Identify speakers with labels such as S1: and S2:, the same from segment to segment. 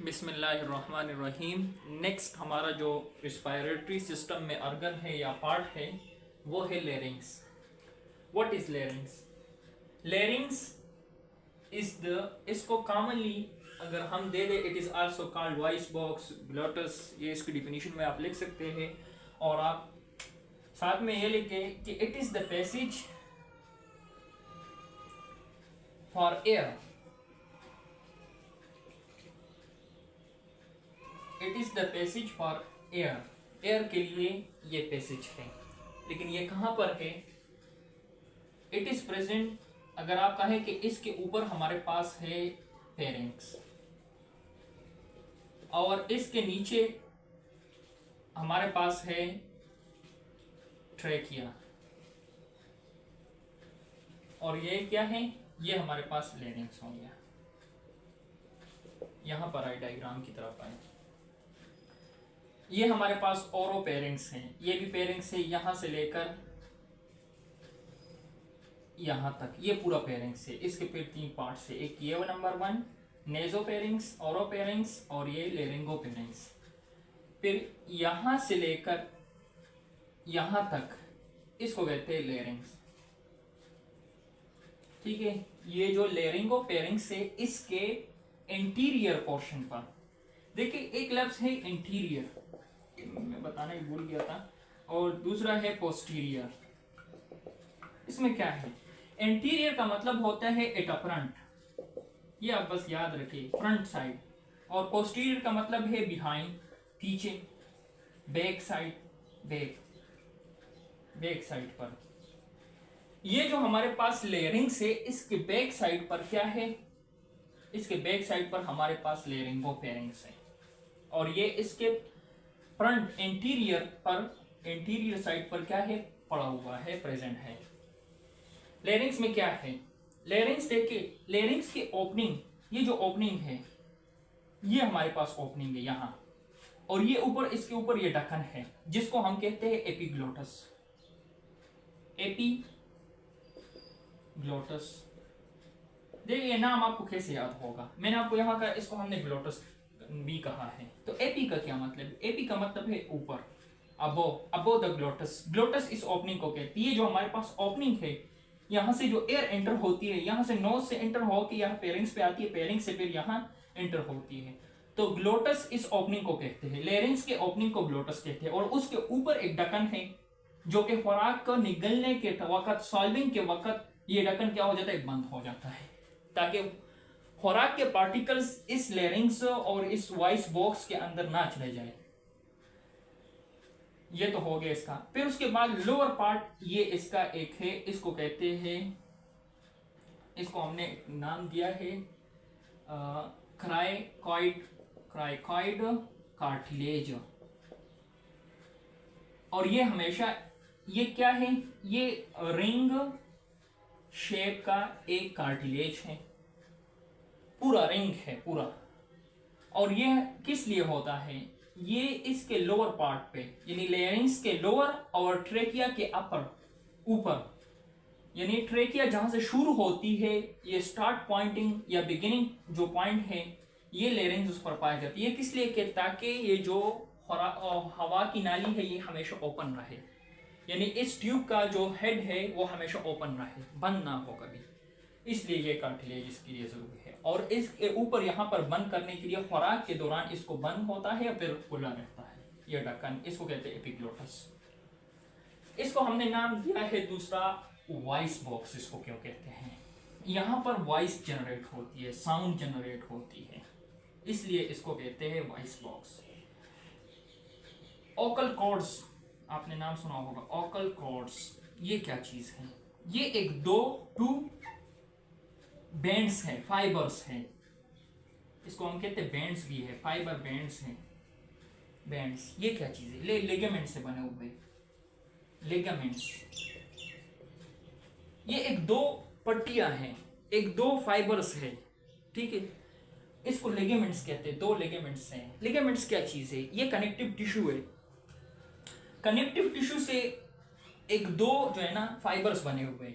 S1: बिस्मिल्लाहिर्रहमानिर्रहीम। नेक्स्ट हमारा जो रिस्पायरेटरी सिस्टम में ऑर्गन है या पार्ट है वो है larynx. What is larynx? Larynx is the, इसको कॉमनली अगर हम दे दे, it is also called voice box, glottis, ये इसकी डिफिनीशन में आप लिख सकते हैं। और आप साथ में ये लिखे कि it is the passage for air, it is the passage for air, air के लिए ये पैसेज है। लेकिन ये कहां पर है? इट इज प्रेजेंट, अगर आप कहें कि इसके ऊपर हमारे पास है फेरिंक्स और इसके नीचे हमारे पास है ट्रेकिया, और ये क्या है? ये हमारे पास लेरिंग्स हो गया। यहां पर आए, डायग्राम की तरफ आए, ये हमारे पास ओरो पेरिंग्स हैं। ये भी पेरिंग्स है, यहां से लेकर यहां तक ये पूरा पेरिंग्स है। इसके फिर तीन पार्ट्स है, एक ये नंबर 1 नेजो पेरिंग्स, ओरो पेरिंग्स, और ये लेरिंगो पेरिंग्स। फिर यहां से लेकर यहां तक इसको कहते हैं लेरिंग्स। ठीक है, ये जो लेरिंगो पेरिंग्स है इसके इंटीरियर पोर्शन पर देखिए, एक लफ्ज है इंटीरियर, मैं बताना ही भूल गया था, और दूसरा है पोस्टीरियर। इसमें क्या है? इंटीरियर का मतलब होता है एट अ फ्रंट, ये आप बस याद रखिए, फ्रंट साइड। और पोस्टीरियर का मतलब है बिहाइंड, पीछे, बैक साइड, बैक साइड पर। ये जो हमारे पास लेरिंग्स है इसके बैक साइड पर क्या है? इसके बैक साइड पर हमारे पास लेरिंगो पेरिंग्स है, और ये इसके फ्रंट इंटीरियर पर, इंटीरियर साइड पर क्या है? पड़ा हुआ है, प्रेजेंट है। लेरिंग्स में क्या है? लेरिंग्स देखिए, लेरिंग्स की ओपनिंग, ये जो ओपनिंग है ये हमारे पास ओपनिंग है यहां, और ये ऊपर, इसके ऊपर ये ढक्कन है जिसको हम कहते हैं एपिग्लोटस। एपिग्लोटस, देखिए नाम आपको कैसे याद होगा, मैंने आपको यहाँ का, इसको हमने ग्लोटस भी कहा है। तो एपी का क्या मतलब? एपी का मतलब है ऊपर, अबो द ग्लोटस। ग्लोटस इस ओपनिंग को कहती है। जो हमारे पास ओपनिंग है, यहाँ से जो एयर एंटर होती है, यहाँ से नोज से एंटर होकर यहाँ पेरिंग्स पे आती है, पेरिंग्स से फिर यहाँ एंटर होती है, तो ग्लोटस इस ओपनिंग को कहते हैं। लेरिंग्स के ओपनिंग को ग्लोटस कहते हैं। और उसके ऊपर एक ढक्कन है जो कि खुराक को निगलने के वक्त, सॉल्विंग के वक्त, ये ढक्कन क्या हो जाता है? बंद हो जाता है, ताकि खुराक के पार्टिकल्स इस लेरिंग्स और इस वॉइस बॉक्स के अंदर ना चले जाए। ये तो हो गया इसका। फिर उसके बाद लोअर पार्ट, ये इसका एक है, इसको कहते हैं, इसको हमने नाम दिया है क्राइकॉइड कार्टिलेज। और ये हमेशा, ये क्या है? ये रिंग शेप का एक कार्टिलेज है, पूरा रिंग है पूरा। और ये किस लिए होता है? ये इसके लोअर पार्ट पे, यानी लेरिंग्स के लोअर और ट्रेकिया के अपर, ऊपर, यानी ट्रेकिया जहां से शुरू होती है, ये स्टार्ट पॉइंटिंग या बिगिनिंग जो पॉइंट है, ये लेरिंग्स उस पर पाई जाती है। किस लिए? कि ताकि ये जो हवा की नाली है ये हमेशा ओपन रहे, यानी इस ट्यूब का जो हेड है वो हमेशा ओपन रहे, बंद ना हो कभी, इसलिए ये कार्टिलेज इसके लिए जरूरी है। और इसके ऊपर यहाँ पर बंद करने के लिए खुराक के दौरान इसको बंद होता है या फिर खुला रहता है ये ढक्कन, इसको कहते हैं एपिग्लोटस। इसको हमने नाम दिया है दूसरा वॉइस बॉक्स। इसको क्यों कहते हैं? यहाँ पर वॉइस जनरेट होती है, साउंड जनरेट होती है, इसलिए इसको कहते हैं वॉइस बॉक्स। ओकल कॉर्ड्स, आपने नाम सुना होगा, ओकल कॉर्ड्स। ये क्या चीज है? ये एक टू बैंड्स हैं, फाइबर्स हैं, इसको हम कहते हैं बैंड्स भी है, फाइबर बैंड्स हैं, बैंड्स। ये क्या चीज है? लिगामेंट से बने हुए लिगामेंट्स। ये एक दो पट्टियां हैं, एक दो फाइबर्स है, ठीक है, इसको लिगामेंट्स कहते हैं, दो लिगामेंट्स हैं। लिगामेंट्स क्या चीज है? ये कनेक्टिव टिश्यू है। कनेक्टिव टिश्यू से एक दो जो है ना फाइबर्स बने हुए,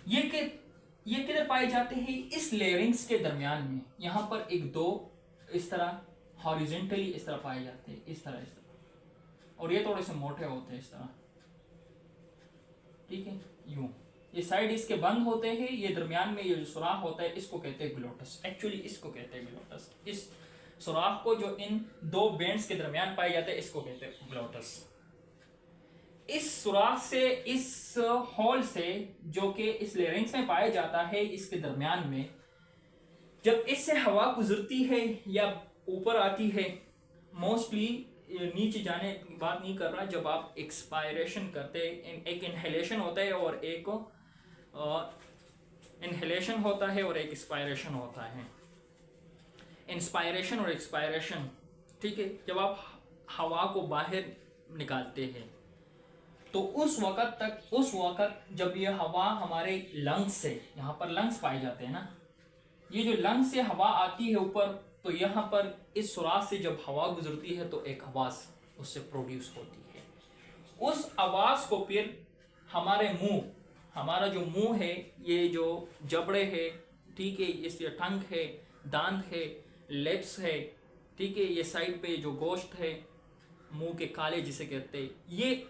S1: ये किधर पाए जाते हैं? इस लेरिंग्स के दरमियान में, यहां पर एक दो इस तरह, हॉरिजेंटली इस तरह पाए जाते हैं, इस तरह, और ये थोड़े से मोटे होते हैं इस तरह, ठीक है, यूं। ये साइड इसके बंद होते हैं, ये दरमियान में ये जो सुराख होता है इसको कहते हैं ग्लोटस, एक्चुअली इसको कहते हैं ग्लोटस। इस सुराख को जो इन दो बेंड्स के दरमियान पाए जाते हैं इसको कहते हैं ग्लोटस। इस सुराख से, इस होल से जो कि इस लेरिंग्स में पाया जाता है, इसके दरमियान में जब इससे हवा गुजरती है या ऊपर आती है, मोस्टली नीचे जाने की बात नहीं कर रहा, जब आप एक्सपायरेशन करते हैं, एक इनहेलेशन होता है और एक इनहेलेशन होता है और एक एक्सपायरेशन होता है, इंस्पायरेशन और एक्सपायरेशन, ठीक है। जब आप हवा को बाहर निकालते हैं तो उस वक्त जब ये हवा हमारे लंग्स से, यहाँ पर लंग्स पाए जाते हैं ना, ये जो लंग्स से हवा आती है ऊपर, तो यहाँ पर इस सुराख से जब हवा गुजरती है तो एक आवाज़ उससे प्रोड्यूस होती है। उस आवाज़ को फिर हमारे मुंह, हमारा जो मुंह है, ये जो जबड़े है, ठीक है, इसके टंग है, दांत है, लिप्स है, ठीक है, ये साइड पे जो गोश्त है, मुंह के काले जिसे कहते हैं, ये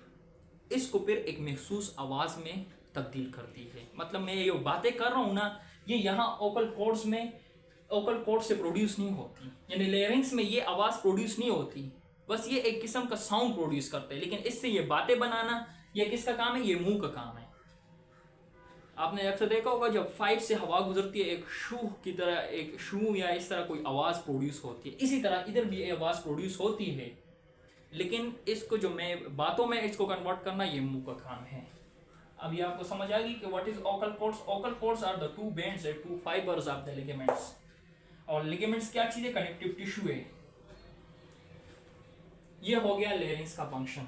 S1: इसको फिर एक महसूस आवाज़ में तब्दील करती है। मतलब मैं ये बातें कर रहा हूँ ना, ये यहाँ ओकल कॉर्ड्स में, ओकल कॉर्ड से प्रोड्यूस नहीं होती, यानी लेरिंग्स में ये आवाज़ प्रोड्यूस नहीं होती, बस ये एक किस्म का साउंड प्रोड्यूस करते हैं। लेकिन इससे ये बातें बनाना, ये किसका काम है? ये मुंह का काम है। आपने अक्सर देखा होगा जब पाइप से हवा गुजरती है, एक शू की तरह, एक शू या इस तरह कोई आवाज़ प्रोड्यूस होती है। इसी तरह इधर भी आवाज़ प्रोड्यूस होती है, लेकिन इसको जो मैं बातों में इसको कन्वर्ट करना, ये मुंह का काम है। अभी आपको समझ आ गई कि what is vocal cords. Vocal cords are the two bands and two fibres of the ligaments. और लिगामेंट्स क्या चीज़ है? कनेक्टिव टिश्यू है। ये हो गया लेरिंग्स का फंक्शन।